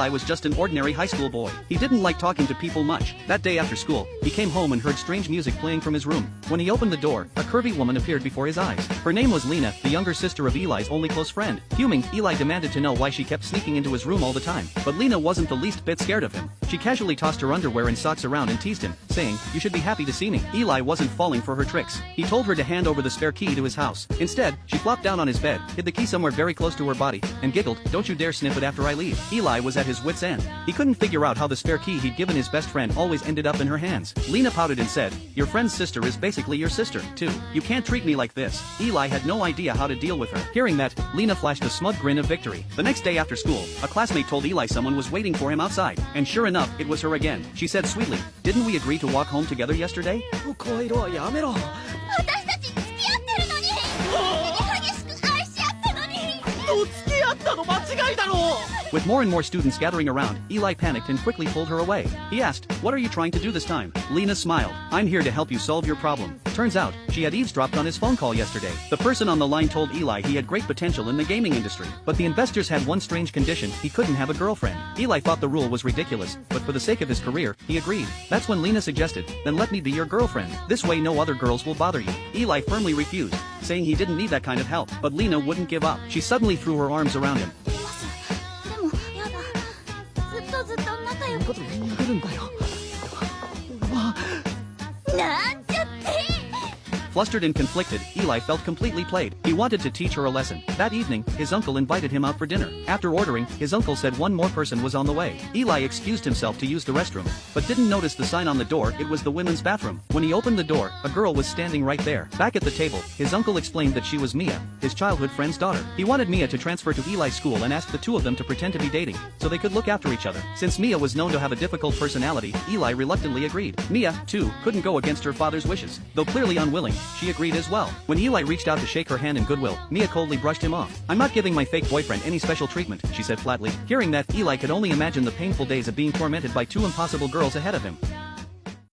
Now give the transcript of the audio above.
Eli was just an ordinary high school boy. He didn't like talking to people much. That day after school, he came home and heard strange music playing from his room. When he opened the door, a curvy woman appeared before his eyes. Her name was Lena, the younger sister of Eli's only close friend. Fuming, Eli demanded to know why she kept sneaking into his room all the time. But Lena wasn't the least bit scared of him. She casually tossed her underwear and socks around and teased him, saying, "You should be happy to see me." Eli wasn't falling for her tricks. He told her to hand over the spare key to his house. Instead, she flopped down on his bed, hid the key somewhere very close to her body, and giggled, "Don't you dare sniff it after I leave." Eli was at his wit's end. He couldn't figure out how the spare key he'd given his best friend always ended up in her hands. Lena pouted and said, "Your friend's sister is basically your sister, too. You can't treat me like this." Eli had no idea how to deal with her. Hearing that, Lena flashed a smug grin of victory. The next day after school, a classmate told Eli someone was waiting for him outside, and sure enough, it was her again. She said sweetly, "Didn't we agree to walk home together yesterday?" 声色はやめろ。私たち付き合ってるのに激しく愛し合ったのに付き合ったの間違いだろう。 With more and more students gathering around, Eli panicked and quickly pulled her away. He asked, "What are you trying to do this time?" Lena smiled, "I'm here to help you solve your problem." Turns out, she had eavesdropped on his phone call yesterday. The person on the line told Eli he had great potential in the gaming industry, but the investors had one strange condition: he couldn't have a girlfriend. Eli thought the rule was ridiculous, but for the sake of his career, he agreed. That's when Lena suggested, "Then let me be your girlfriend. This way no other girls will bother you." Eli firmly refused, saying he didn't need that kind of help, but Lena wouldn't give up. She suddenly threw her arms around him. でもやだずっと仲良くこと言いに来るんだよ。なんちゃって Flustered and conflicted, Eli felt completely played. He wanted to teach her a lesson. That evening, his uncle invited him out for dinner. After ordering, his uncle said one more person was on the way. Eli excused himself to use the restroom, but didn't notice the sign on the door. It was the women's bathroom. When he opened the door, a girl was standing right there. Back at the table, his uncle explained that she was Mia, his childhood friend's daughter. He wanted Mia to transfer to Eli's school and asked the two of them to pretend to be dating, so they could look after each other. Since Mia was known to have a difficult personality, Eli reluctantly agreed. Mia, too, couldn't go against her father's wishes. Though clearly unwilling, she agreed as well. When Eli reached out to shake her hand in goodwill, Mia coldly brushed him off. "I'm not giving my fake boyfriend any special treatment," she said flatly. Hearing that, Eli could only imagine the painful days of being tormented by two impossible girls ahead of him.